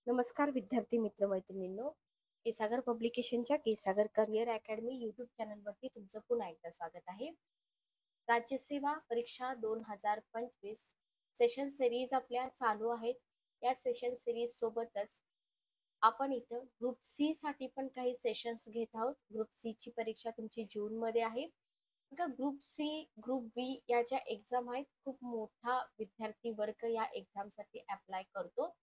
नमस्कार विद्यार्थी मित्र मैत्रिणींनो. केसागर पब्लिकेशनच्या केसागर करिअर अकॅडमी यूट्यूब चॅनलवरती तुमचं पुन्हा एकदा स्वागत आहे. राज्यसेवा परीक्षा 2025 सेशन सिरीज आपल्या चालू आहेत. या सेशन सिरीज सोबतच आपण इथं ग्रुप सी साठी पण काही सेशन्स घेत आहोत. ग्रुप सी ची परीक्षा तुमची जून मध्ये आहे. ग्रुप सी ग्रुप बी याच्या एक्झाम आहेत. खूप मोठा विद्यार्थी वर्ग या एक्झामसाठी अप्लाय करतो.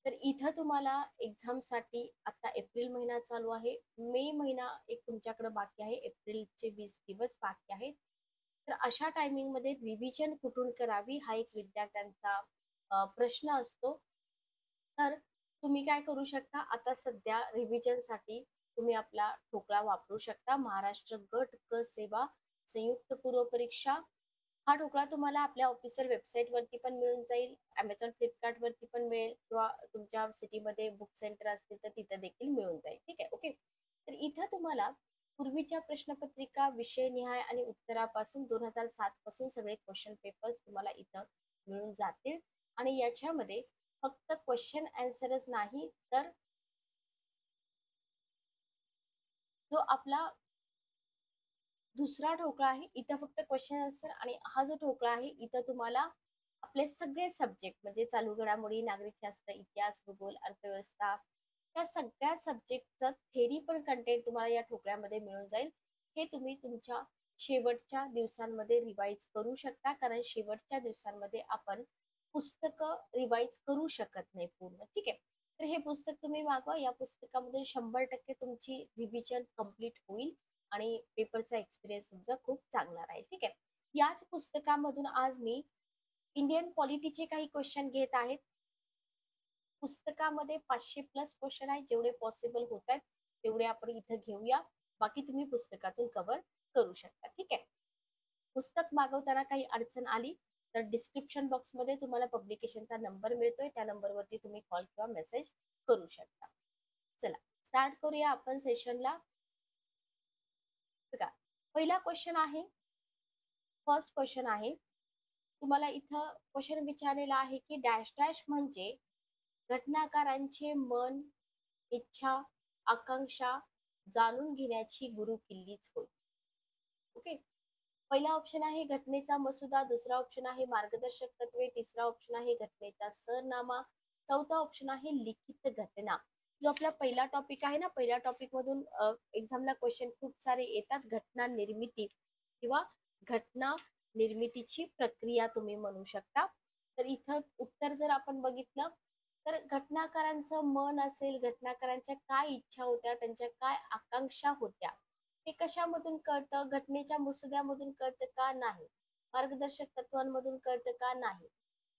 तर इथं तुम्हाला एक्झामसाठी आता एप्रिल महिना चालू आहे, मे महिना एक तुमच्याकडे बाकी आहे, एप्रिलचे 20 दिवस बाकी आहेत. तर अशा टायमिंग मध्ये रिव्हिजन कुठून करावी हा एक विद्यार्थ्यांचा प्रश्न असतो. तर तुम्ही काय करू शकता, आता सध्या रिव्हिजनसाठी तुम्ही आपला ठोकळा वापरू शकता. महाराष्ट्र गट क सेवा संयुक्त पूर्व परीक्षा हा ठोकळा तुम्हाला आपल्या ऑफिशियल वेबसाईट वरती पण मिळून जाईल, Amazon फ्लिपकार्ट वरती पण मिळेल किंवा तुमच्या सिटीमध्ये बुक सेंटर असतील तर तिथे देखील मिळून जाईल. ठीक आहे, ओके. तर इथं तुम्हाला पूर्वीच्या प्रश्नपत्रिका विषयनिहाय आणि उत्तरापासून 2007 पासून सगळे क्वेश्चन पेपर्स तुम्हाला इथं मिळून जातील. आणि याच्यामध्ये फक्त क्वेश्चन आन्सरच नाही तर जो आपला दुसरा ठोकळा आहे इथं फक्त क्वेश्चन आन्सर, आणि हा जो ठोकळा आहे इथं तुम्हाला आपले सगळे सब्जेक्ट म्हणजे चालू घडामोडी, नागरिकशास्त्र, इतिहास, भूगोल, अर्थव्यवस्था या सगळ्या सब्जेक्टचं थेरी पण कंटेंट तुम्हाला या ठोकळ्यामध्ये मिळून जाईल. हे तुम्ही तुमच्या शेवटच्या दिवसांमध्ये रिवाइज करू शकता, कारण शेवटच्या दिवसांमध्ये आपण पुस्तकं रिवाइज करू शकत नाही पूर्ण. ठीक आहे, तर हे पुस्तक तुम्ही मागवा. या पुस्तकामधून 100% तुमची रिव्हिजन कंप्लीट होईल आणि पेपरचा एक्सपिरियन्स तुमचा खूप चांगला राहील. ठीक आहे, याच पुस्तकामधून आज मी इंडियन पॉलिटीचे काही क्वेश्चन घेत आहेत. पुस्तकामध्ये 500 प्लस क्वेश्चन आहेत, जेवढे पॉसिबल होत आहेत तेवढे आपण इथं घेऊया. बाकी तुम्ही पुस्तकातून कव्हर करू शकता. ठीक आहे, पुस्तक मागवताना काही अडचण आली तर डिस्क्रिप्शन बॉक्समध्ये तुम्हाला पब्लिकेशनचा नंबर मिळतोय, त्या नंबरवरती तुम्ही कॉल किंवा मेसेज करू शकता. चला स्टार्ट करूया आपण सेशनला. बघा, पहिला क्वेश्चन आहे, फर्स्ट क्वेश्चन आहे. तुम्हाला इथं क्वेश्चन विचारलेला आहे की डॅश डॅश म्हणजे घटनाकारांचे मन, इच्छा, आकांक्षा जाणून घेण्याची गुरुकिल्लीच होय. ओके, पहिला ऑप्शन आहे घटनेचा मसुदा, दुसरा ऑप्शन आहे मार्गदर्शक तत्वे, तिसरा ऑप्शन आहे घटनेचा सरनामा, चौथा ऑप्शन आहे लिखित घटना. जो आपला पहिला टॉपिक आहे ना, पहिल्या टॉपिक मधून एक्झामला क्वेश्चन खूप सारे येतात. घटना निर्मिती किंवा घटना निर्मितीची प्रक्रिया तुम्ही म्हणू शकता. तर इथं उत्तर जर आपण बघितलं तर घटनाकारांचं मन असेल, घटनाकारांच्या काय इच्छा होत्या, त्यांच्या काय आकांक्षा होत्या, हे कशामधून कळतं? घटनेच्या मसुद्यामधून कळतं का? नाही. मार्गदर्शक तत्वांमधून कळतं का? नाही.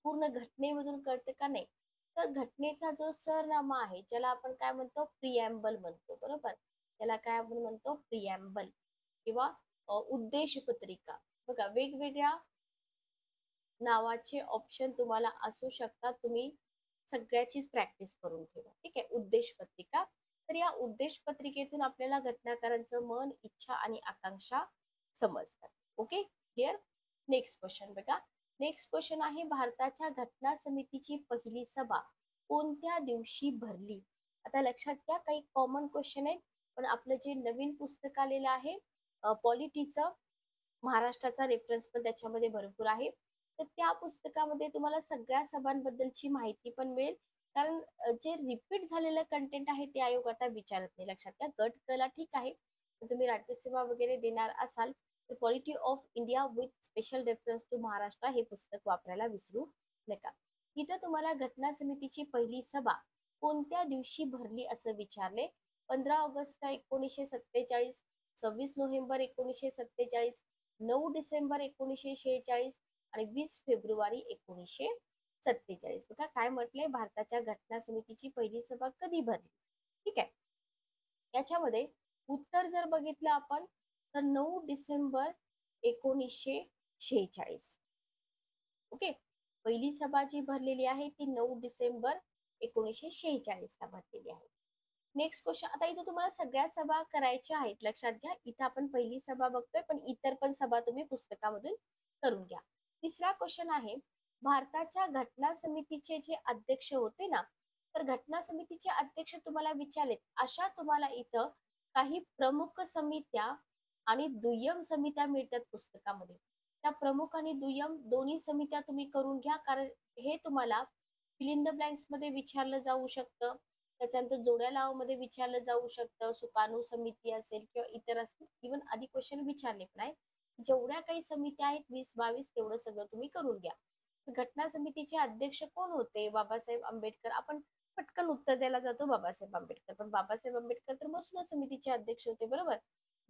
पूर्ण घटनेमधून कळतं का? नाही. तर घटनेचा जो सरनामा आहे, ज्याला आपण काय म्हणतो, प्रिएम्बल म्हणतो, बरोबर. त्याला काय आपण म्हणतो, प्रिएम्बल किंवा उद्देश पत्रिका. बघा, वेगवेगळ्या नावाचे ऑप्शन तुम्हाला असू शकतात. तुम्ही सगळ्याचीच प्रॅक्टिस करून ठेवा. ठीक आहे, उद्देश पत्रिका. तर या उद्देश पत्रिकेतून आपल्याला घटनाकारांचं मन, इच्छा आणि आकांक्षा समजतात. Okay, clear. नेक्स्ट क्वेश्चन बघा. नेक्स्ट क्वेश्चन आहे भारताच्या घटना समितीची पहिली सभा कोणत्या दिवशी भरली? आता लक्षात घ्या, काही कॉमन क्वेश्चन आहेत, पण आपलं जे नवीन पुस्तक आलेलं आहे पॉलिटीचं, महाराष्ट्राचा रेफरन्स पण त्याच्यामध्ये भरपूर आहे. तर त्या पुस्तकामध्ये तुम्हाला सगळ्या सभांबद्दलची माहिती पण मिळेल, कारण जे रिपीट झालेलं कंटेंट आहे ते आयोग आता विचारत नाही. लक्षात घ्या, गट कला ठीक आहे, तर तुम्ही राज्यसेवा वगैरे देणार असाल तर polity of India with special reference to Maharashtra हे पुस्तक वापरायला विसरू नका. इथं तुम्हाला घटना समितीची पहिली सभा कोणत्या दिवशी भरली असं विचारले. 15 ऑगस्ट 1947, 26 नोव्हेंबर 1947, 9 डिसेंबर 1946 आणि 20 फेब्रुवारी 1947. बघा काय म्हटलंय, भारताच्या घटना समितीची पहिली सभा कधी भरली. ठीक आहे, याच्यामध्ये उत्तर जर बघितलं आपण तर 9 डिसेंबर 1946. ओके, पहिली सभा जी भरलेली आहे ती 9 डिसेंबर 1946 ला भरलेली आहे. नेक्स्ट क्वेश्चन, आता इथे तुम्हाला सगळ्या सभा करायच्या आहेत. लक्षात घ्या, इथे आपण पहिली सभा बघतोय, पण इतर पण सभा तुम्ही पुस्तकामधून करून घ्या. तिसरा क्वेश्चन आहे भारताच्या घटना समितीचे जे अध्यक्ष होते ना, तर घटना समितीचे अध्यक्ष तुम्हाला विचारलेत, अशा तुम्हाला इथं काही प्रमुख समित्या आणि दुय्यम समित्या मिळतात पुस्तकामध्ये. त्या प्रमुख आणि दुय्यम दोन्ही समित्या तुम्ही करून घ्या, कारण हे तुम्हाला फिल इन द ब्लँक्स मध्ये विचारलं जाऊ शकतं. त्याच्यानंतर जोड्या लावामध्ये विचारलं जाऊ शकतं. सुकाणू समिती असेल किंवा इतर असतील. इव्हन आधी क्वेश्चन विचारले पण आहेत. जेवढ्या काही समित्या आहेत 20-22 तेवढं सगळं तुम्ही करून घ्या. घटना समितीचे अध्यक्ष कोण होते? बाबासाहेब आंबेडकर. आपण पटकन उत्तर द्यायला जातो बाबासाहेब आंबेडकर. पण बाबासाहेब आंबेडकर तर मसुदा समितीचे अध्यक्ष होते, बरोबर?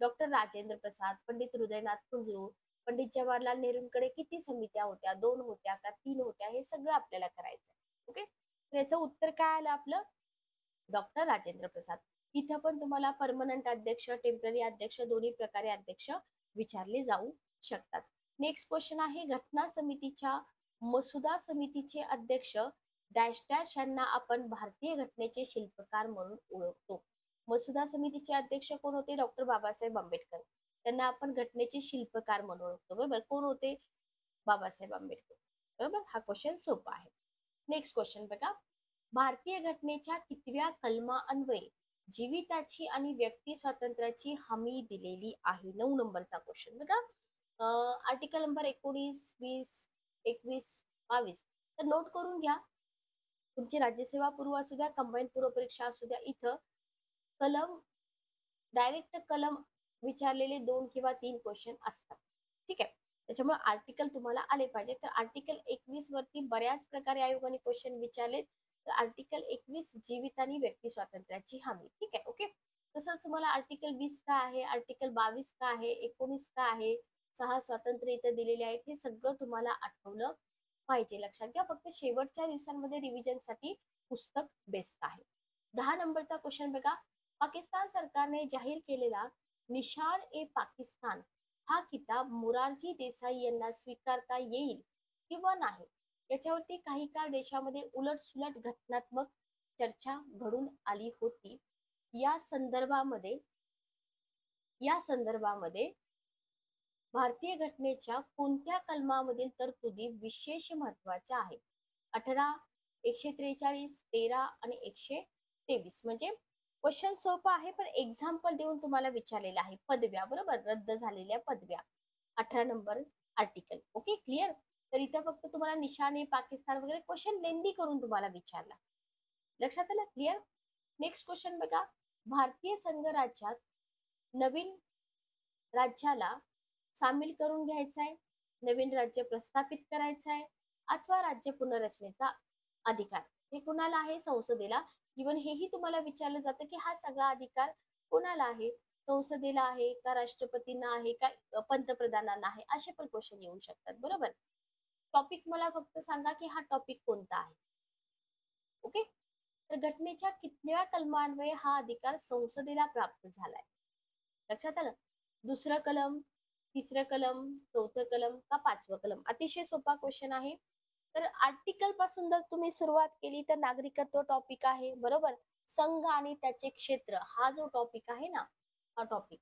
डॉक्टर राजेंद्र प्रसाद, पंडित हृदयनाथ कुंजरू, पंडित जवाहरलाल नेहरूंकडे किती समित्या होत्या? 2 होत्या का 3 होत्या? हे सगळं आपल्याला करायचं आहे. ओके? तर याचं उत्तर काय आलं आपलं? डॉक्टर राजेंद्र प्रसाद. इथं पण तुम्हाला परमनंट अध्यक्ष, टेम्पररी अध्यक्ष दोन्ही प्रकारे अध्यक्ष विचारले जाऊ शकतात. नेक्स्ट क्वेश्चन आहे, घटना समितीच्या मसुदा समितीचे अध्यक्ष डॅश डॅश यांना आपण भारतीय घटनेचे शिल्पकार म्हणून ओळखतो. मसुदा समितीचे अध्यक्ष कोण होते? डॉक्टर बाबासाहेब आंबेडकर. त्यांना आपण घटनेचे शिल्पकार म्हणून ओळखतो, बरोबर? कोण होते? बाबासाहेब आंबेडकर. बरोबर? हा क्वेश्चन सोपा आहे. नेक्स्ट क्वेश्चन बघा, भारतीय घटनेच्या कितव्या कलमा अन्वये जीविताची आणि व्यक्ती स्वातंत्र्याची हमी दिलेली आहे? 9 नंबरचा क्वेश्चन बघा. Article number 19, 20, 21, 22. तर नोट करून घ्या. तुमची राज्यसेवा पूर्व असू द्या, कंबाईन पूर्व परीक्षा असू द्या, इथं कलम डायरेक्ट कलम विचारलेले 2 किंवा 3 क्वेश्चन असतात. ठीक आहे. त्याच्यामुळे आर्टिकल तुम्हाला आले पाहिजे. तर आर्टिकल 21 वरती बऱ्याच प्रकारे आयोगाने क्वेश्चन विचारले. तर आर्टिकल 21 जीवित आणि व्यक्ती स्वातंत्र्याची हमी. ठीक आहे. ओके. तसंच तुम्हाला आर्टिकल 20 का आहे, आर्टिकल 22 का आहे, 19 का आहे, 6 स्वातंत्र्य इथं दिलेले आहेत. हे सगळं तुम्हाला आठवलं पाहिजे. लक्षात घ्या. फक्त शेवटच्या दिवसांमध्ये रिव्हिजनसाठी पुस्तक बेस्ट आहे. 10 नंबरचा क्वेश्चन बघा. पाकिस्तान सरकारने जाहीर केलेला निशाण ए पाकिस्तान हा किताब मोरारजी देसाई यांना स्वीकारता येईल किंवा नाही, याच्यावरती काही काळ देशामध्ये उलटसुलट घटनात्मक चर्चा घडून आली होती. या संदर्भामध्ये भारतीय घटनेच्या कोणत्या कलमामधील तरतुदी विशेष महत्वाच्या आहेत? 18, 143, 13 आणि 123. म्हणजे क्वेश्चन सोपा आहे, पण एक्झाम्पल देऊन तुम्हाला विचारलेला आहे. पदव्या, बरोबर? रद्द झालेल्या पदव्या. 18 नंबर आर्टिकल. Okay, clear? तर इथं फक्त तुम्हाला निशाणे, पाकिस्तान वगैरे क्वेश्चन लेंदी करून तुम्हाला विचारला. लक्षात आलं? क्लिअर? नेक्स्ट क्वेश्चन बघा. भारतीय संघराज्यात नवीन राज्याला सामील करून घ्यायचा आहे, नवीन राज्य प्रस्थापित करायचं आहे, अथवा राज्य पुनर्रचनेचा अधिकार हे कुणाला आहे? संसदेला. इव्हन हेही तुम्हाला विचारलं जातं की हा सगळा अधिकार कोणाला आहे? संसदेला आहे का, राष्ट्रपतींना आहे का, पंतप्रधानांना आहे? असे पण क्वेश्चन येऊ शकतात, बरोबर? टॉपिक मला फक्त सांगा की हा टॉपिक कोणता आहे. ओके. तर घटनेच्या कितव्या कलमान्वये हा अधिकार संसदेला प्राप्त झालाय? लक्षात आलं? दुसरं कलम, तिसरं कलम, चौथं कलम का 5वं कलम? अतिशय सोपा क्वेश्चन आहे. तर आर्टिकल पासून जर तुम्ही सुरुवात केली तर नागरिकत्व टॉपिक आहे, बरोबर? संघ आणि त्याचे क्षेत्र हा जो टॉपिक आहे ना, हा टॉपिक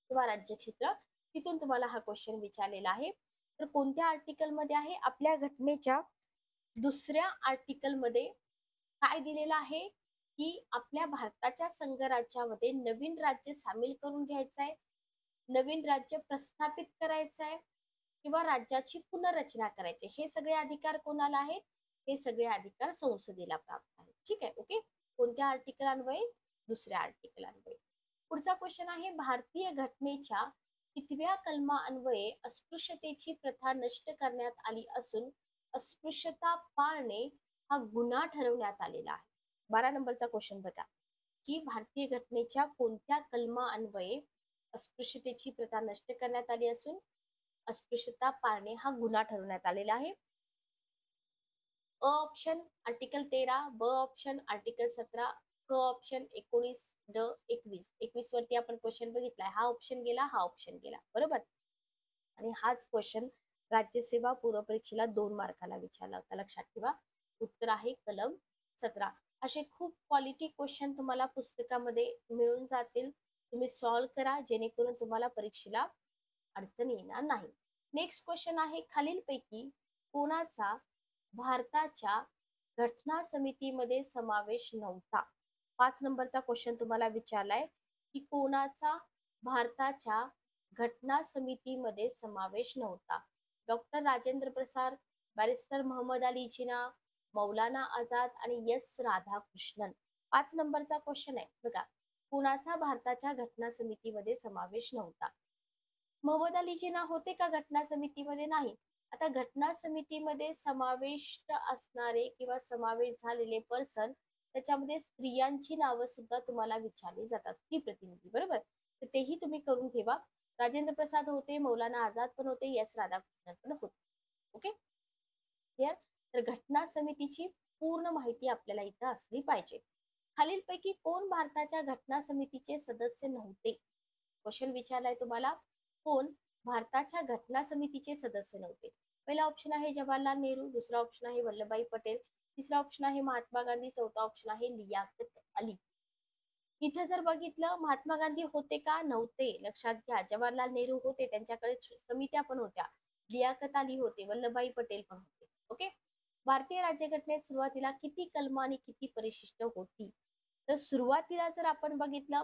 किंवा राज्य क्षेत्र, तिथून तुम्हाला हा क्वेश्चन विचारलेला आहे. तर कोणत्या आर्टिकल मध्ये आहे? आपल्या घटनेच्या दुसऱ्या आर्टिकल मध्ये काय दिलेलं आहे की आपल्या भारताच्या संघराज्यामध्ये नवीन राज्य सामील करून घ्यायचं आहे, नवीन राज्य प्रस्थापित करायचं आहे किंवा राज्याची पुनर्रचना करायची. हे सगळे अधिकार कोणाला आहेत? हे सगळे अधिकार संसदेला प्राप्त आहेत. ठीक आहे. ओके. कोणत्या आर्टिकल अन्वये? दुसऱ्या आर्टिकल अन्वये. पुढचा क्वेश्चन आहे, भारतीय घटनेच्या कितव्या कलमा अन्वये अस्पृश्यतेची प्रथा नष्ट करण्यात आली असून अस्पृश्यता पाळणे हा गुन्हा ठरवण्यात आलेला आहे? 12 नंबरचा क्वेश्चन बघा की भारतीय घटनेच्या कोणत्या कलमा अन्वये अस्पृश्यतेची प्रथा नष्ट करण्यात आली असून अस्पृश्यता पाळणे हा गुन्हा ठरवण्यात आलेला आहे? अ ऑप्शन आर्टिकल 13, ब ऑप्शन आर्टिकल 17, क ऑप्शन 19, ड 21. 21 वरती आपण क्वेश्चन बघितलाय. हा ऑप्शन गेला, हा ऑप्शन गेला, बरोबर? आणि हाच क्वेश्चन राज्यसेवा पूर्व परीक्षेला 2 मार्काला विचारला होता. लक्षात ठेवा. उत्तर आहे कलम 17. असे खूप क्वालिटी क्वेश्चन तुम्हाला पुस्तकामध्ये मिळून जातील. तुम्ही सॉल्व्ह करा, जेणेकरून तुम्हाला परीक्षेला अडचण येणार नाही. नेक्स्ट क्वेश्चन आहे, खालीलपैकी कोणाचा भारताच्या घटना समितीमध्ये समावेश नव्हता. 5 नंबरचा क्वेश्चन तुम्हाला विचारलाय की कोणाचा भारताच्या घटना समितीमध्ये समावेश नव्हता. डॉक्टर राजेंद्र प्रसाद, बॅरिस्टर मोहम्मद अली जिना, मौलाना आझाद आणि एस राधाकृष्णन. 5 नंबरचा क्वेश्चन आहे बघा, कोणाचा भारताच्या घटना समितीमध्ये समावेश नव्हता. मोहम्मद अली जिना होते का घटना समितीमध्ये? नाही. आता घटना समितीमध्ये समाविष्ट असणारे किंवा समावेश झालेले पर्सन, त्याच्यामध्ये स्त्रियांची नावं सुद्धा तुम्हाला विचारली जातात, स्त्री प्रतिनिधी, बरोबर? तर तेही तुम्ही करून ठेवा. राजेंद्र प्रसाद होते, मौलाना आझाद पण होते, एस राधाकृष्णन पण होते. Okay, clear? तर घटना समितीची पूर्ण माहिती आपल्याला इथं असली पाहिजे. खालीलपैकी कोण भारताच्या घटना समितीचे सदस्य नव्हते? क्वेश्चन विचारलाय तुम्हाला, कोण भारताच्या घटना समितीचे सदस्य नव्हते? पहिला ऑप्शन आहे जवाहरलाल नेहरू, दुसरा ऑप्शन आहे वल्लभभाई पटेल, तिसरा ऑप्शन आहे महात्मा गांधी, चौथा ऑप्शन आहे लियाकत अली. इथे जर बघितलं, महात्मा गांधी होते का? नव्हते. लक्षात घ्या. जवाहरलाल नेहरू होते, त्यांच्याकडे समित्या पण होत्या. लियाकत अली होते, वल्लभभाई पटेल पण होते. ओके. भारतीय राज्यघटनेत सुरुवातीला किती कलम आणि किती परिशिष्ट होती? तर सुरुवातीला जर आपण बघितलं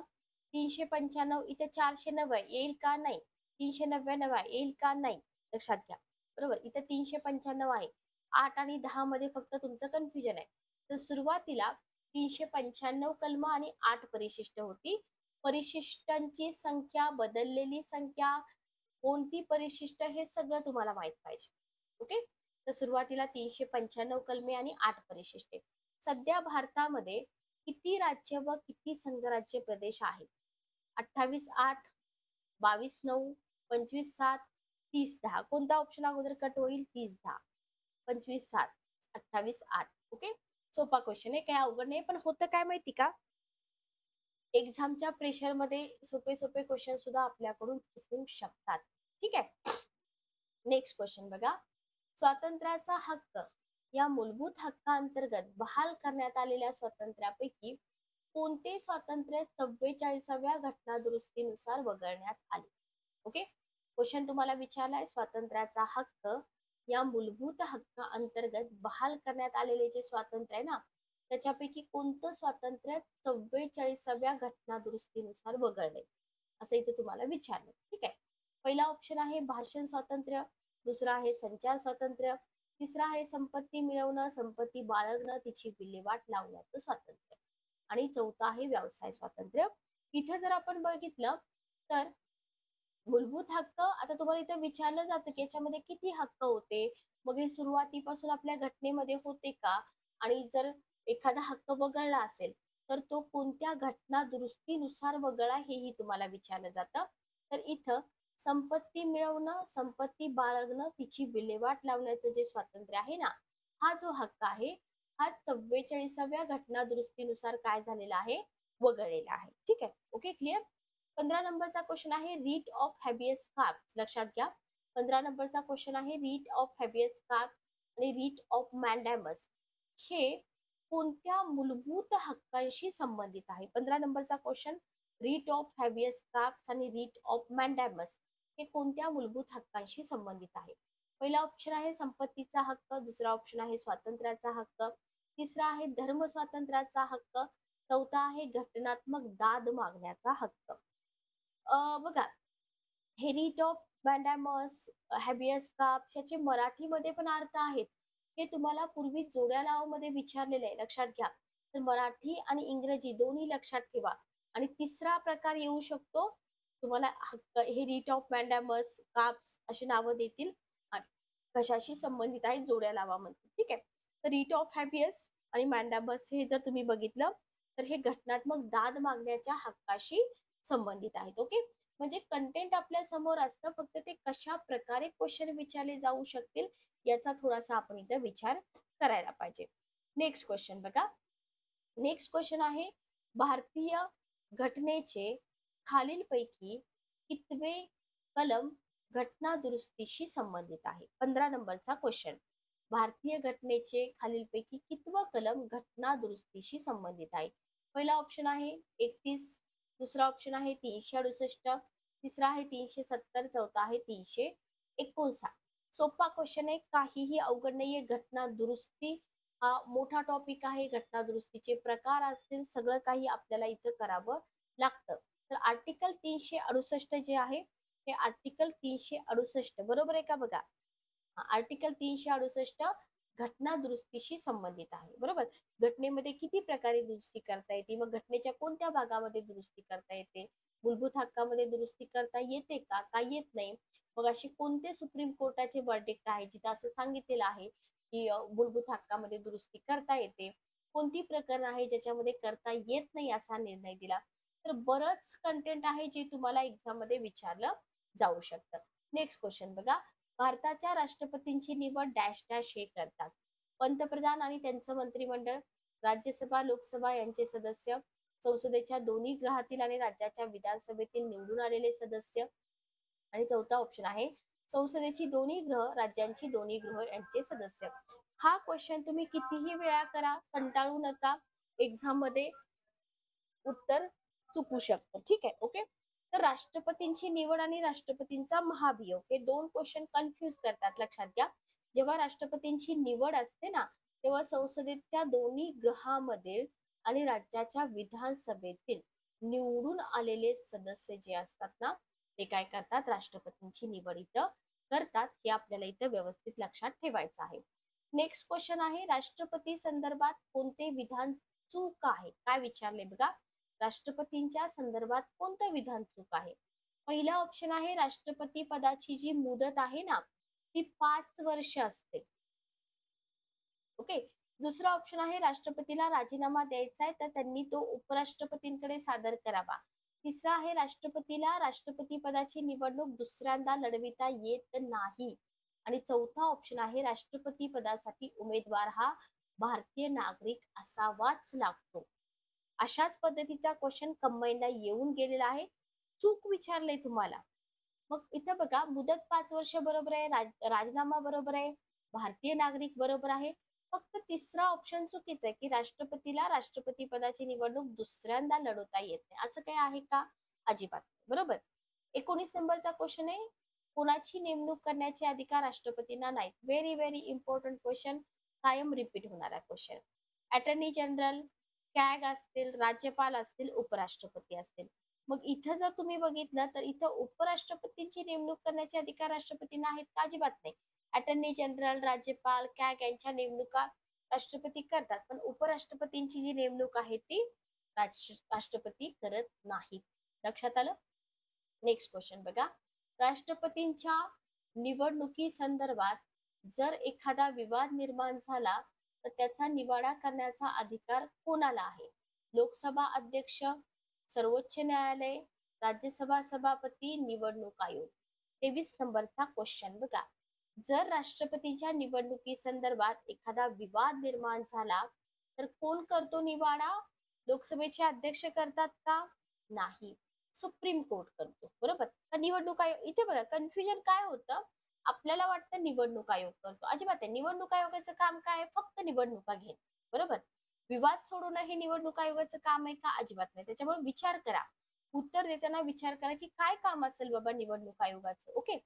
395, इथे 490 येईल का? नाही. 399 येईल का? नाही. लक्षात घ्या. बरोबर, इथे 395 आहे. 8 आणि 10 मध्ये फक्त तुमचं कन्फ्युजन आहे. तर सुरुवातीला 395 कलम आणि 8 परिशिष्ट होती. परिशिष्टांची संख्या, बदललेली संख्या, कोणती परिशिष्ट, हे सगळं तुम्हाला माहित पाहिजे. ओके. तर सुरुवातीला 395 कलमे आणि 8 परिशिष्टे. सध्या भारतामध्ये किती राज्य व किती संघराज्य प्रदेश आहेत? 28-8, 22-9, 25-7, 30-10. कोणता ऑप्शन अगोदर कट होईल? 30-10, 25-7, 28-8. ओके. सोपा क्वेश्चन आहे, काय अवघड नाही. पण होतं काय माहिती का, एक्झामच्या प्रेशरमध्ये सोपे सोपे क्वेश्चन सुद्धा आपल्याकडून चुकू शकतात. ठीक आहे. नेक्स्ट क्वेश्चन बघा, स्वातंत्र्याचा हक्क या मूलभूत हक्कांतर्गत बहाल करण्यात आलेल्या स्वातंत्र्यापैकी कोणते स्वातंत्र्य 44व्या घटना दुरुस्तीनुसार वगळण्यात आले? ओके. क्वेश्चन तुम्हाला विचारलाय, स्वातंत्र्याचा हक्क या मूलभूत हक्का अंतर्गत बहाल करण्यात आलेले जे स्वातंत्र्य आहे ना, त्याच्यापैकी कोणतं स्वातंत्र्य 44व्या घटना दुरुस्तीनुसार वगळले, असं इथे तुम्हाला विचारलं. ठीक आहे. पहिला ऑप्शन आहे भाषण स्वातंत्र्य, दुसरा आहे संचार स्वातंत्र्य, तिसरा आहे संपत्ती मिळवणं, संपत्ती बाळगणं, तिची विल्हेवाट लावण्याचं स्वातंत्र्य, आणि चौथा आहे व्यवसाय स्वातंत्र्य. इथे जर आपण बघितलं तर मूलभूत हक्क, आता तुम्हाला इथे विचारलं जातं की याच्यामध्ये किती हक्क होते, मग हे सुरुवातीपासून आपल्या घटनेमध्ये होते का, आणि जर एखादा हक्क वगळला असेल तर तो कोणत्या घटना दुरुस्तीनुसार वगळा, हेही तुम्हाला विचारलं जातं. तर इथं संपत्ती मिळवणं, संपत्ती बाळगणं, तिची विल्हेवाट लावण्याचं जे स्वातंत्र्य आहे ना, हा जो हक्क आहे हा 44व्या घटना दुरुस्तीनुसार काय झालेला आहे? वगळलेला आहे. ठीक आहे. Okay, clear? 15 नंबरचा क्वेश्चन आहे रीट ऑफ हॅबियस कार्प्स. लक्षात घ्या. 15 नंबरचा क्वेश्चन आहे रीट ऑफ हॅबियस कार्प्स आणि रीट ऑफ मॅन्डॅमस हे कोणत्या मूलभूत हक्कांशी संबंधित आहे? 15 नंबरचा क्वेश्चन, रीट ऑफ हॅबियस कार्प्स आणि रीट ऑफ मॅन्डॅमस हे कोणत्या मूलभूत हक्कांशी संबंधित आहे? पहिला ऑप्शन आहे संपत्तीचा हक्क, दुसरा ऑप्शन आहे स्वातंत्र्याचा हक्क, तिसरा आहे धर्म स्वातंत्र्याचा हक्क, चौथा आहे घटनात्मक दाद मागण्याचा हक्क. बघा, हे रीट ऑफ मॅन्डॅमस, हॅबियस कार्प्स याचे मराठीमध्ये पण अर्थ आहेत. हे तुम्हाला पूर्वी जोड्या लावामध्ये विचारलेले आहे, लक्षात घ्या. तर मराठी आणि इंग्रजी दोन्ही लक्षात ठेवा. आणि तिसरा प्रकार येऊ शकतो, तुम्हाला हक्क, हे रीट ऑफ मॅन्डॅमस, कार्प्स अशी नावं देतील आणि कशाशी संबंधित आहेत जोड्या लावा म्हणतील. ठीक आहे. तर रीट ऑफ हॅबियस आणि मॅन्डॅमस हे जर तुम्ही बघितलं तर हे घटनात्मक दाद मागण्याच्या हक्काशी संबंधित आहेत. ओके. म्हणजे कंटेंट आपल्या समोर असतं, फक्त ते कशा प्रकारे क्वेश्चन विचारले जाऊ शकतील याचा थोडासा आपण इथे विचार करायला पाहिजे. नेक्स्ट क्वेश्चन बघा. नेक्स्ट क्वेश्चन आहे भारतीय घटनेचे खालीलपैकी कितवे कलम घटना दुरुस्तीशी संबंधित आहे? 15 नंबरचा क्वेश्चन, भारतीय घटनेचे खालीलपैकी कितवं कलम घटना दुरुस्तीशी संबंधित आहे? पहिला ऑप्शन आहे 31, दुसरा ऑप्शन आहे 368, तिसरा आहे 370, चौथा आहे 359. सोपा क्वेश्चन आहे, काहीही अवघड नाहीये. घटना दुरुस्ती हा मोठा टॉपिक आहे. घटना दुरुस्तीचे प्रकार असतील, सगळं काही आपल्याला इथं करावं लागतं. तर आर्टिकल 368 जे आहे, हे आर्टिकल 368 बरोबर आहे का बघा? आर्टिकल 368 घटना दुरुस्तीशी संबंधित आहे. बरोबर? घटनेमध्ये किती प्रकारे दुरुस्ती करता येते? मग घटनेच्या कोणत्या भागामध्ये दुरुस्ती करता येते? मूलभूत हक्कामध्ये दुरुस्ती करता येते का? का येत नाही? मग असे कोणते सुप्रीम कोर्टाचे वर्डिक्ट आहे जिथं असं सांगितलेलं आहे की मूलभूत हक्कामध्ये दुरुस्ती करता येते? कोणती प्रकरण आहे ज्याच्यामध्ये करता येत नाही असा निर्णय दिला? तर बरंच कंटेंट आहे जे तुम्हाला एक्झाम मध्ये विचारलं जाऊ शकतं. नेक्स्ट क्वेश्चन बघा. भारताच्या राष्ट्रपतींची निवड डॅश डॅश हे करतात. पंतप्रधान आणि त्यांचं मंत्रिमंडळ, राज्यसभा लोकसभा यांचे सदस्य, संसदेच्या दोन्ही गृहातील आणि राज्याच्या विधानसभेतील निवडून आलेले सदस्य, आणि चौथा ऑप्शन आहे संसदेची दोन्ही गृह राज्यांची दोन्ही गृह यांचे सदस्य. हा क्वेश्चन तुम्ही कितीही वेळा करा, कंटाळू नका. एक्झाम मध्ये उत्तर चुकू शकतं. ठीक आहे, ओके. तर राष्ट्रपतींची निवड आणि राष्ट्रपतींचा महाभियोग हे दोन क्वेश्चन कन्फ्युज करतात, लक्षात घ्या. जेव्हा राष्ट्रपतींची निवड असते ना, तेव्हा संसदेच्या दोन्ही गृहामधील आणि राज्याच्या विधानसभेतील निवडून आलेले सदस्य जे असतात ना, ते काय करतात? राष्ट्रपतींची निवड इथं करतात. हे आपल्याला इथं व्यवस्थित लक्षात ठेवायचं आहे. नेक्स्ट क्वेश्चन आहे, राष्ट्रपती संदर्भात कोणते विधान चूक आहे? काय विचारले बघा. राष्ट्रपतींच्या संदर्भात कोणतं विधान चूक आहे? पहिला ऑप्शन आहे, राष्ट्रपती पदाची जी मुदत आहे ना, ती 5 वर्ष असते. ओके. दुसरा ऑप्शन आहे, राष्ट्रपतीला राजीनामा द्यायचा आहे तर त्यांनी तो उपराष्ट्रपतींकडे सादर करावा. तिसरा आहे, राष्ट्रपतीला राष्ट्रपती पदाची निवडणूक दुसऱ्यांदा लढविता येत नाही. आणि चौथा ऑप्शन आहे, राष्ट्रपती पदासाठी उमेदवार हा भारतीय नागरिक असावाच लागतो. अशाच पद्धतीचा क्वेश्चन कंबाईनला येऊन गेलेला आहे. चूक विचारले तुम्हाला. मग इथं बघा, मुदत 5 वर्ष बरोबर आहे, राजीनामा बरोबर आहे, भारतीय नागरिक बरोबर आहे. फक्त तिसरा ऑप्शन चुकीचा आहे की राष्ट्रपतीला राष्ट्रपती पदाची निवडणूक दुसऱ्यांदा लढवता येत नाही. असं काही आहे का? अजिबात नाही. बरोबर. 19 नंबरचा क्वेश्चन आहे, कोणाची नेमणूक करण्याचे अधिकार राष्ट्रपतींना नाहीत. व्हेरी व्हेरी इम्पॉर्टंट क्वेश्चन, कायम रिपीट होणारा क्वेश्चन. अटर्नी जनरल, कॅग असतील, राज्यपाल असतील, उपराष्ट्रपती असतील. मग इथं जर तुम्ही बघितलं तर इथं उपराष्ट्रपतींची नेमणूक करण्याचे अधिकार राष्ट्रपतींना आहेत का? अजिबात नाही. अटर्नी जनरल, राज्यपाल, कॅग यांच्या नेमणुका राष्ट्रपती करतात, पण उपराष्ट्रपतींची जी नेमणूक आहे ती राष्ट्रपती करत नाहीत. लक्षात आलं? नेक्स्ट क्वेश्चन बघा. राष्ट्रपतींच्या निवडणुकी संदर्भात जर एखादा विवाद निर्माण झाला तर त्याचा निवाडा करण्याचा अधिकार कोणाला आहे? लोकसभा अध्यक्ष, सर्वोच्च न्यायालय, राज्यसभा सभापती, निवडणूक आयोग. 23 नंबरचा क्वेश्चन बघा. जर राष्ट्रपतीच्या निवडणुकी संदर्भात एखादा विवाद निर्माण झाला तर कोण करतो निवाडा? लोकसभेचे अध्यक्ष करतात का? नाही, सुप्रीम कोर्ट करतो. बरोबर. तर निवडणूक आयोग इथे बघा, कन्फ्युजन काय होतं, आपल्याला वाटतं निवडणूक आयोग करतो. अजिबात नाही. निवडणूक आयोगाचं काम काय आहे? फक्त निवडणुका घेणे. बरोबर. विवाद सोडवणं हे निवडणूक आयोगाचं काम आहे का? अजिबात नाही. त्याच्यामुळे विचार करा, उत्तर देताना विचार करा की काय काम असेल बाबा निवडणूक आयोगाचं. ओके.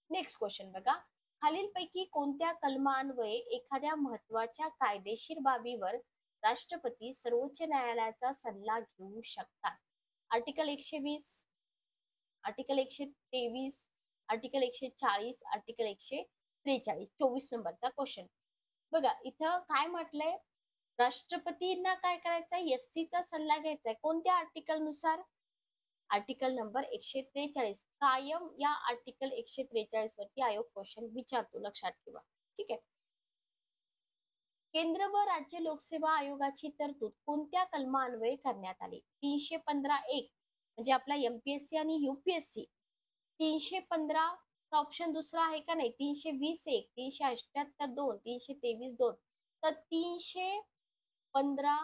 नेक्स्ट क्वेश्चन बघा. खालीलपैकी कोणत्या कलमान्वये एखाद्या महत्वाच्या कायदेशीर बाबीवर राष्ट्रपती सर्वोच्च न्यायालयाचा सल्ला घेऊ शकतात? Article 120, article 123, article 140, article 143. 24 नंबरचा क्वेश्चन बघा. इथं काय म्हटलंय? राष्ट्रपतींना काय करायचंय? एससीचा सल्ला घ्यायचाय. कोणत्या आर्टिकल नुसार? Article number 143. कायम या आर्टिकल 143 वरती आयोग क्वेश्चन विचारतो, लक्षात ठेवा. ठीक आहे. केंद्र व राज्य लोकसेवा आयोगाची तरतूद कोणत्या कलमान्वये करण्यात आली? 315(1) म्हणजे आपला एमपीएससी आणि युपीएससी. 315 ऑप्शन दुसरा आहे का? नाही. 320(1), 378(2), 323(2). तर 315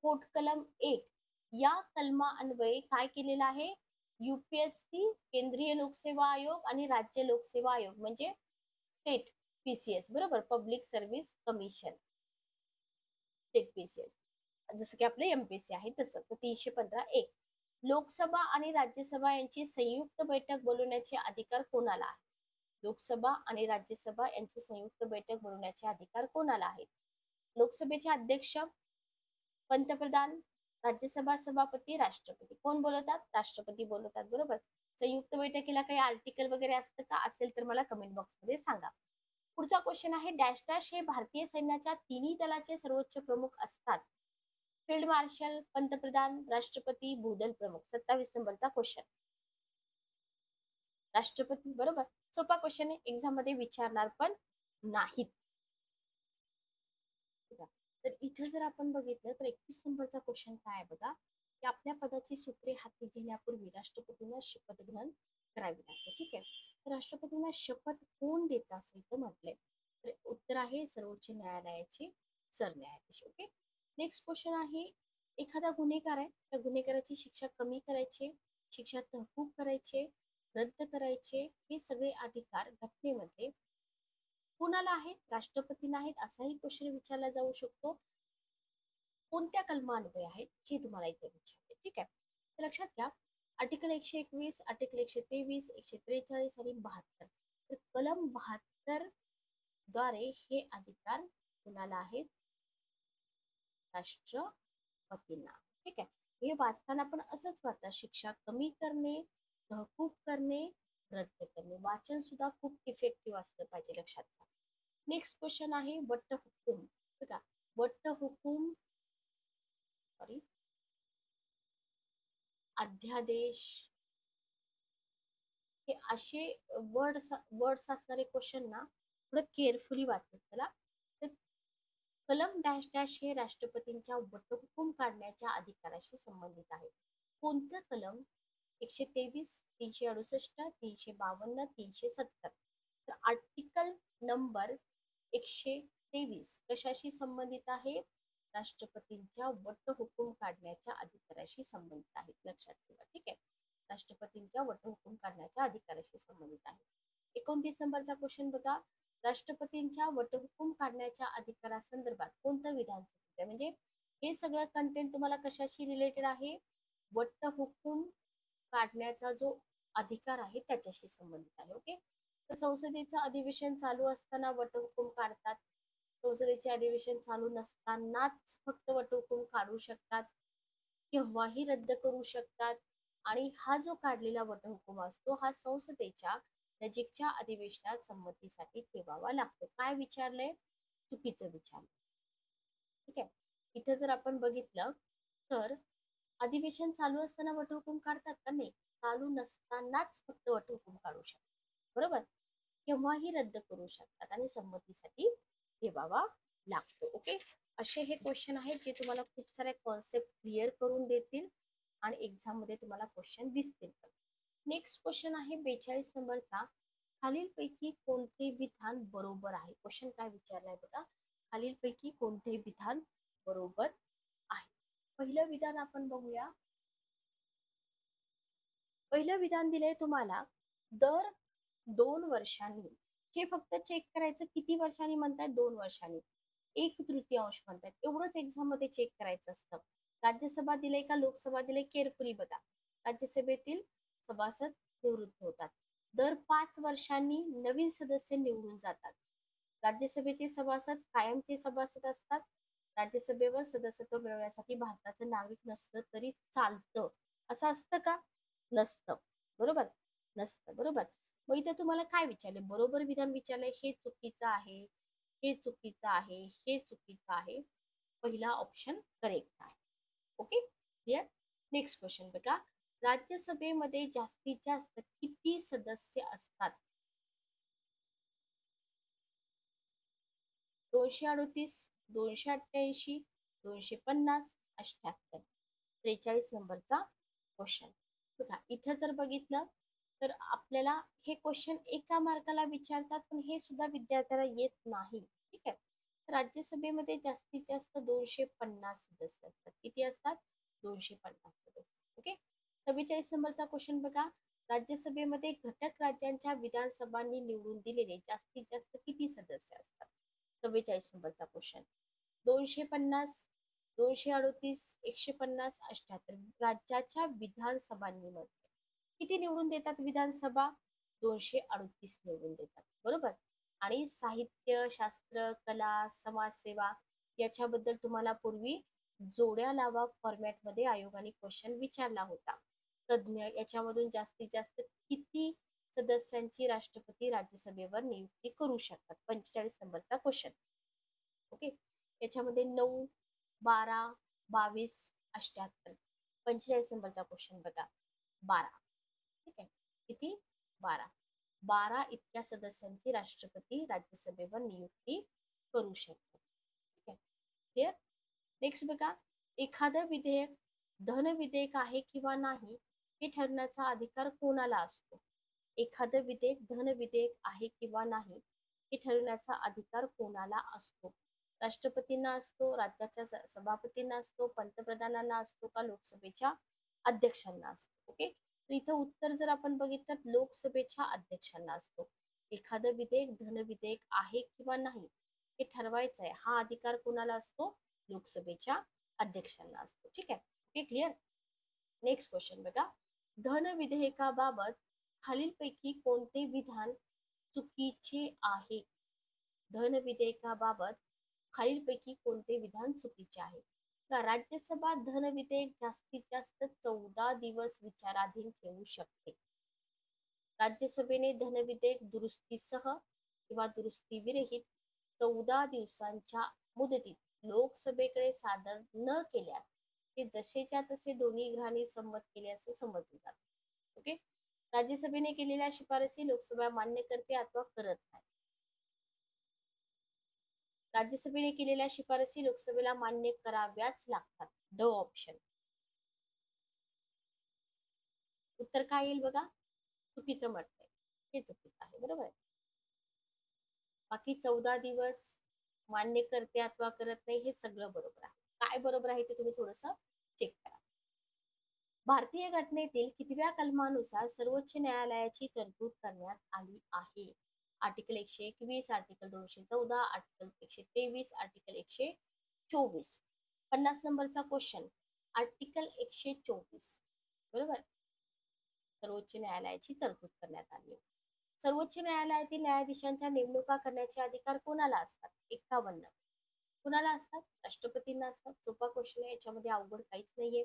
पोट कलम 1 या कलमा अन्वये काय केलेलं आहे? युपीएससी, केंद्रीय लोकसेवा आयोग आणि राज्य लोकसेवा आयोग म्हणजे स्टेट पीसीएस, बरोबर, public service commission, state PCS, जसं की आपलं एमपीएससी आहे तसं. तर 315(1) लोकसभा आणि राज्यसभा यांची संयुक्त बैठक बोलवण्याचे अधिकार कोणाला आहे? लोकसभा आणि राज्यसभा यांची संयुक्त बैठक बोलवण्याचे अधिकार कोणाला आहेत? लोकसभेचे अध्यक्ष, पंतप्रधान, राज्यसभा सभापती, राष्ट्रपती. कोण बोलवतात? राष्ट्रपती बोलवतात, बरोबर. संयुक्त बैठकीला काही आर्टिकल वगैरे असतं का? असेल तर मला कमेंट बॉक्समध्ये सांगा. पुढचा क्वेश्चन आहे, डॅश डॅश हे भारतीय सैन्याच्या तिन्ही दलाचे सर्वोच्च प्रमुख असतात. फील्ड मार्शल, पंतप्रधान, राष्ट्रपती, भूदल प्रमुख. 27 नंबरचा क्वेश्चन. राष्ट्रपती, बरोबर. सोपा क्वेश्चन आहे, एक्झाम मध्ये विचारणार पण नाहीत. तर इथे जर आपण बघितलं तर 31 नंबरचा क्वेश्चन काय आहे बघा, की आपल्या पदाची सूत्रे हाती घेण्यापूर्वी राष्ट्रपतींना शपथ ग्रहण करावी लागते. ठीक आहे. तर राष्ट्रपतींना शपथ कोण देत असेल तर म्हटलंय, तर उत्तर आहे सर्वोच्च न्यायालयाचे सरन्यायाधीश. ओके. नेक्स्ट क्वेश्चन आहे, एखादा गुन्हेगार आहे, त्या गुन्हेगाराची शिक्षा कमी करायची, शिक्षा तहकूब करायचे, रद्द करायचे, हे सगळे अधिकार घटनेमध्ये कुणाला आहेत? राष्ट्रपतींना आहेत, असाही क्वेश्चन विचारला जाऊ शकतो. कोणत्या कलमान्वये आहेत हे तुम्हाला इथे विचारते. ठीक आहे. तर लक्षात घ्या, आर्टिकल 121, आर्टिकल 123, 143 आणि 72. तर कलम 72 द्वारे हे अधिकार कुणाला आहेत? राष्ट्रपतींना. ठीक आहे. हे वाचताना पण असंच वाचा, शिक्षा कमी करणे, तहकूब करणे, रद्द करणे. वाचन सुद्धा खूप इफेक्टिव्ह असलं पाहिजे, लक्षात घ्या. नेक्स्ट क्वेश्चन आहे वट्ट हुकूम. बघा, वट्ट हुकूम, सॉरी, अध्यादेश, हे असे वर्ड्स असणारे क्वेश्चन ना थोडं केअरफुली वाचत चला. तर कलम डॅश डॅश हे राष्ट्रपतींच्या वटहुकूम काढण्याच्या अधिकाराशी संबंधित आहे. कोणतं कलम? 123, 368, 352, 370. तर आर्टिकल नंबर 123 कशाशी संबंधित आहे? राष्ट्रपतींच्या वटहुकूम काढण्याच्या अधिकाराशी संबंधित आहे, लक्षात ठेवा. ठीक आहे. राष्ट्रपतींच्या वटहुकूम काढण्याच्या अधिकाराशी संबंधित आहे. 29 नंबरचा क्वेश्चन बघा, राष्ट्रपतींच्या वटहुकूम काढण्याच्या अधिकारासंदर्भात कोणतं विधान चुकीचं आहे? म्हणजे हे सगळं कंटेंट तुम्हाला कशाशी रिलेटेड आहे? वटहुकूम काढण्याचा जो अधिकार आहे त्याच्याशी संबंधित आहे. ओके. तर संसदेचं अधिवेशन चालू असताना वटहुकूम काढतात, संसदेचे अधिवेशन चालू नसतानाच फक्त वटहुकूम काढू शकतात, केव्हाही रद्द करू शकतात. आणि हा जो काढलेला वटहुकूम असतो हा संसदेच्या नजीकच्या अधिवेशनात संमतीसाठी ठेवावा लागतो. काय विचारलंय? चुकीचं विचारलं. ठीक आहे. इथे जर आपण बघितलं तर अधिवेशन चालू असताना वटहुकूम काढतात का? नाही. चालू नसतानाच फक्त वटहुकूम काढू शकतात, बरोबर. केव्हाही रद्द करू शकतात आणि संमतीसाठी ठेवावा लागतो. ओके. असे हे क्वेश्चन आहेत जे तुम्हाला खूप सारे कॉन्सेप्ट क्लिअर करून देतील आणि एक्झाम मध्ये तुम्हाला क्वेश्चन दिसतील. नेक्स्ट क्वेश्चन आहे 42 नंबरचा, खालीलपैकी कोणते विधान बरोबर आहे? क्वेश्चन काय विचारलाय बघा, खालीलपैकी कोणते विधान बरोबर आहे? पहिलं विधान आपण बघूया. पहिलं विधान दिलंय तुम्हाला, दर 2 वर्षांनी. हे फक्त चेक करायचं किती वर्षांनी म्हणतायत? 2 वर्षांनी. 1/3 म्हणतायत. एवढंच एक्झाम मध्ये चेक करायचं असतं. राज्यसभा दिलंय का लोकसभा दिलंय? केअरफुली बघा. राज्यसभेतील सभासद निवृत्त होतात. दर 5 वर्षांनी नवीन सदस्य निवडून जातात. राज्यसभेचे सभासद कायमचे सभासद असतात. राज्यसभेवर सदस्यत्व मिळवण्यासाठी भारताचं नागरिक नसलं तरी चालतं. असं असतं का? नसतं, बरोबर. नसतं, बरोबर. मग इथे तुम्हाला काय विचारले? बरोबर विधान विचारलंय, हे चुकीचं आहे, हे चुकीचं आहे, हे चुकीचं आहे. पहिला ऑप्शन करेक्ट आहे. Okay, clear. नेक्स्ट क्वेश्चन बघा, राज्यसभेमध्ये जास्तीत जास्त किती सदस्य असतात? 238, 288, 250, 78. 43 नंबरचा क्वेश्चन बघा. इथं जर बघितलं तर आपल्याला हे क्वेश्चन एका मार्काला विचारतात, पण हे सुद्धा विद्यार्थ्याला येत नाही. ठीक आहे. राज्यसभेमध्ये जास्तीत जास्त 250 सदस्य असतात. किती असतात? 250 सदस्य. ओके. 44 नंबरचा क्वेश्चन बघा, राज्यसभेमध्ये घटक राज्यांच्या विधानसभांनी निवडून दिलेले जास्तीत जास्त किती सदस्य असतात? 44 नंबरचा क्वेश्चन. 250, 238, 150, 78. राज्याच्या विधानसभांमध्ये किती निवडून देतात विधानसभा? 238 निवडून देतात, बरोबर. आणि साहित्य, शास्त्र, कला, समाजसेवा याच्याबद्दल तुम्हाला पूर्वी जोड्या लावा फॉर्मॅटमध्ये आयोगाने क्वेश्चन विचारला होता. तज्ञ याच्यामधून जास्तीत जास्त किती सदस्यांची राष्ट्रपती राज्यसभेवर नियुक्ती करू शकतात? 45 नंबरचा क्वेश्चन. ओके, याच्यामध्ये 9, 12, 22, 78. 45 नंबरचा क्वेश्चन बघा, 12. ठीक आहे, किती? 12. 12 इतक्या सदस्यांची राष्ट्रपती राज्यसभेवर नियुक्ती करू शकतात. ठीक आहे, क्लिअर. नेक्स्ट बघा, एखादं विधेयक धन विधेयक आहे किंवा नाही हे ठरवण्याचा अधिकार कोणाला असतो? एखादं विधेयक धन विधेयक आहे किंवा नाही हे ठरवण्याचा अधिकार कोणाला असतो? राष्ट्रपतींना असतो, राज्याच्या सभापतींना असतो, पंतप्रधानांना असतो का लोकसभेच्या अध्यक्षांना असतो? ओके, तर इथं उत्तर जर आपण बघितलं लोकसभेच्या अध्यक्षांना असतो. एखादं विधेयक धन विधेयक आहे किंवा नाही हे ठरवायचं आहे, हा अधिकार कोणाला असतो? लोकसभेच्या अध्यक्षांना असतो. ठीक आहे, ओके, क्लिअर. नेक्स्ट क्वेश्चन बघा, धन विधेयकाबाबत खालीलपैकी कोणते विधान चुकीचे आहे? धन विधेयकाबाबत खालीलपैकी कोणते विधान चुकीचे आहे? का राज्यसभा धन विधेयक जास्तीत जास्त 14 दिवस विचाराधीन ठेवू शकते. राज्यसभेने धन विधेयक दुरुस्तीसह किंवा दुरुस्ती विरहित 14 दिवसांच्या मुदतीत लोकसभेकडे सादर न केल्यास ते जसेच्या तसे दोन्ही गृहांनी संमत केले असे समजले जाते. ओके, राज्यसभेने केलेल्या शिफारसी लोकसभा मान्य करते अथवा करत नाही. राज्यसभेने केलेल्या शिफारसी लोकसभेला मान्य कराव्याच लागतात. ड ऑप्शन. उत्तर काय येईल बघा, चुकीचं म्हटलंय, हे चुकीचं आहे. बरोबर आहे. बाकी 14 दिवस मान्य करते अथवा करत नाही हे सगळं बरोबर आहे. काय बरोबर आहे ते तुम्ही थोडस चेक करा. भारतीय घटनेतील कितव्या कलमानुसार सर्वोच्च न्यायालयाची तरतूद करण्यात आली आहे? Article 121, article 214, article 123, article 124. 50 नंबरचा क्वेश्चन, आर्टिकल 124. बरोबर, सर्वोच्च न्यायालयाची तरतूद करण्यात आली. सर्वोच्च न्यायालयातील न्यायाधीशांच्या नेमणुका करण्याचे अधिकार कोणाला असतात? 51. कुणाला असतात? राष्ट्रपतींना असतात. सोपा क्वेश्चन आहे, याच्यामध्ये अवघड काहीच नाहीये.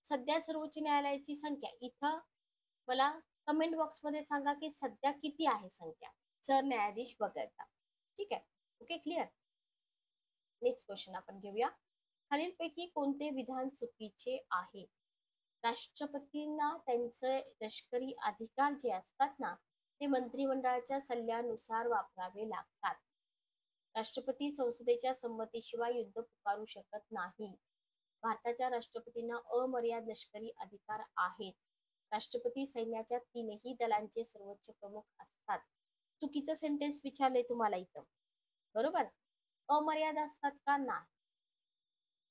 सध्या सर्वोच्च न्यायालयाची संख्या इथं मला कमेंट बॉक्स मध्ये सांगा की सध्या किती आहे संख्या सरन्यायाधीश वगळता. ठीक आहे, ओके, क्लिअर. नेक्स्ट क्वेश्चन आपण घेऊया. खालीलपैकी कोणते विधान चुकीचे आहे? राष्ट्रपतींना त्यांचे लष्करी अधिकार जे असतात ना ते मंत्रिमंडळाच्या सल्ल्यानुसार वापरावे लागतात. राष्ट्रपती संसदेच्या संमतीशिवाय युद्ध पुकारू शकत नाही. भारताच्या राष्ट्रपतींना अमर्याद लष्करी अधिकार आहेत. राष्ट्रपती सैन्याच्या 3ही दलांचे सर्वोच्च प्रमुख असतात. चुकीचं सेंटेन्स विचारले तुम्हाला इथं. बरोबर, अमर्याद असतात का? नाही.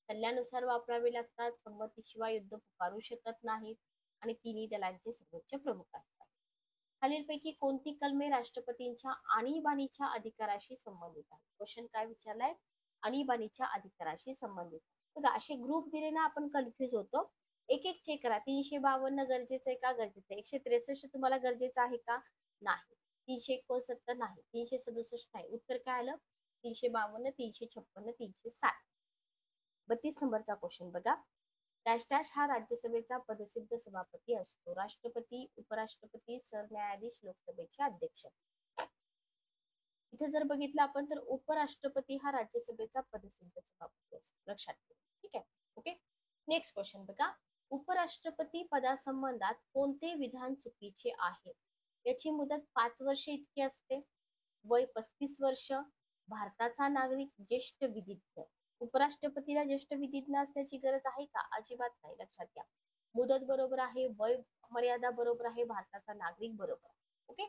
सल्ल्यानुसार वापरावे लागतात, संमतीशिवाय युद्ध पुकारू शकत नाहीत आणि 3ही दलांचे सर्वोच्च प्रमुख असतात. खालीलपैकी कोणती कलमे राष्ट्रपतींच्या आणीबाणीच्या अधिकाराशी संबंधित आहे? क्वेश्चन काय विचारलाय? आणीबाणीच्या अधिकाराशी संबंधित. बघा असे ग्रुप दिले ना आपण कन्फ्युज होतो. एक एक चेक करा. 352 गरजेचं आहे का? गरजेचं आहे. 163 तुम्हाला गरजेचं आहे का? नाही. 369 नाही. 367 नाही. उत्तर काय आलं? 352, 356, 360. 32 नंबरचा क्वेश्चन बघा, डॅश डॅश हा राज्यसभेचा पदसिद्ध सभापती असतो. राष्ट्रपती, उपराष्ट्रपती, सरन्यायाधीश, लोकसभेचे अध्यक्ष. इथे जर बघितलं आपण तर उपराष्ट्रपती हा राज्यसभेचा पदसिद्ध सभापती असतो. लक्षात ठेवा. ठीक आहे, ओके. नेक्स्ट क्वेश्चन बघा, उपराष्ट्रपती पदासंबंधात कोणते विधान चुकीचे आहे? याची मुदत 5 वर्ष इतकी असते. वय 35 वर्ष. भारताचा नागरिक. ज्येष्ठ विधिज्ञ. उपराष्ट्रपतीला ज्येष्ठ विधिज्ञ असण्याची गरज आहे का? अजिबात नाही. लक्षात घ्या. मुदत बरोबर आहे, वय मर्यादा बरोबर आहे, भारताचा नागरिक बरोबर आहे. ओके.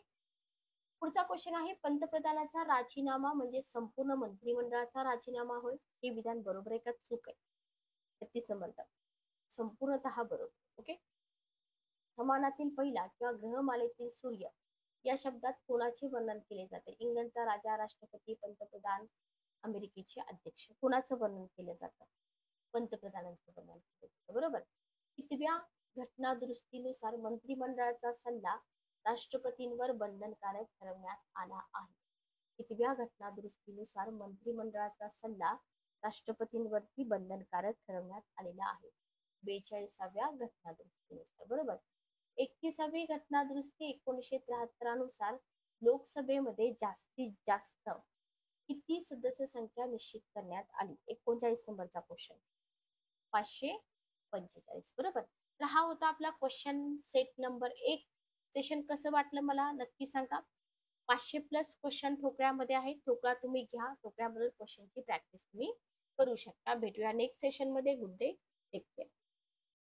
पुढचा क्वेश्चन आहे, पंतप्रधानाचा राजीनामा म्हणजे संपूर्ण मंत्रिमंडळाचा राजीनामा होय. हे विधान बरोबर आहे का चूक आहे? 33 नंबरचा. संपूर्णतः बरोबर. ओके. समानातील पहिला किंवा ग्रहमालेतील सूर्य या शब्दात कोणाचे वर्णन केले जाते? इंग्लंडचा राजा, राष्ट्रपती, पंतप्रधान, अमेरिकेचे अध्यक्ष. कोणाचं वर्णन केलं जातं? पंतप्रधानांचं वर्णन केलं जातं. बरोबर. कितव्या घटना दुरुस्तीनुसार मंत्रिमंडळाचा सल्ला राष्ट्रपतींवर बंधनकारक ठरवण्यात आला आहे? कितव्या घटना दुरुस्तीनुसार मंत्रिमंडळाचा सल्ला राष्ट्रपतींवरती बंधनकारक ठरवण्यात आलेला आहे. 42व्या घटनादुरुस्तीनुसार, बरोबर. 31वी घटनादुरुस्ती 1973 नुसार लोकसभेमध्ये जास्तीत जास्त किती सदस्य संख्या निश्चित करण्यात आली? 39 नंबरचा क्वेश्चन. 545, बरोबर. तर हा होता आपला क्वेश्चन सेट नंबर 1. सेशन कसं वाटलं मला नक्की सांगा. 500+ क्वेश्चन ठोकळ्यामध्ये आहेत. ठोकळा तुम्ही घ्या. ठोकळ्यामधून क्वेश्चनची प्रॅक्टिस तुम्ही करू शकता. भेटूया नेक्स्ट सेशन मध्ये. Good day. Take care.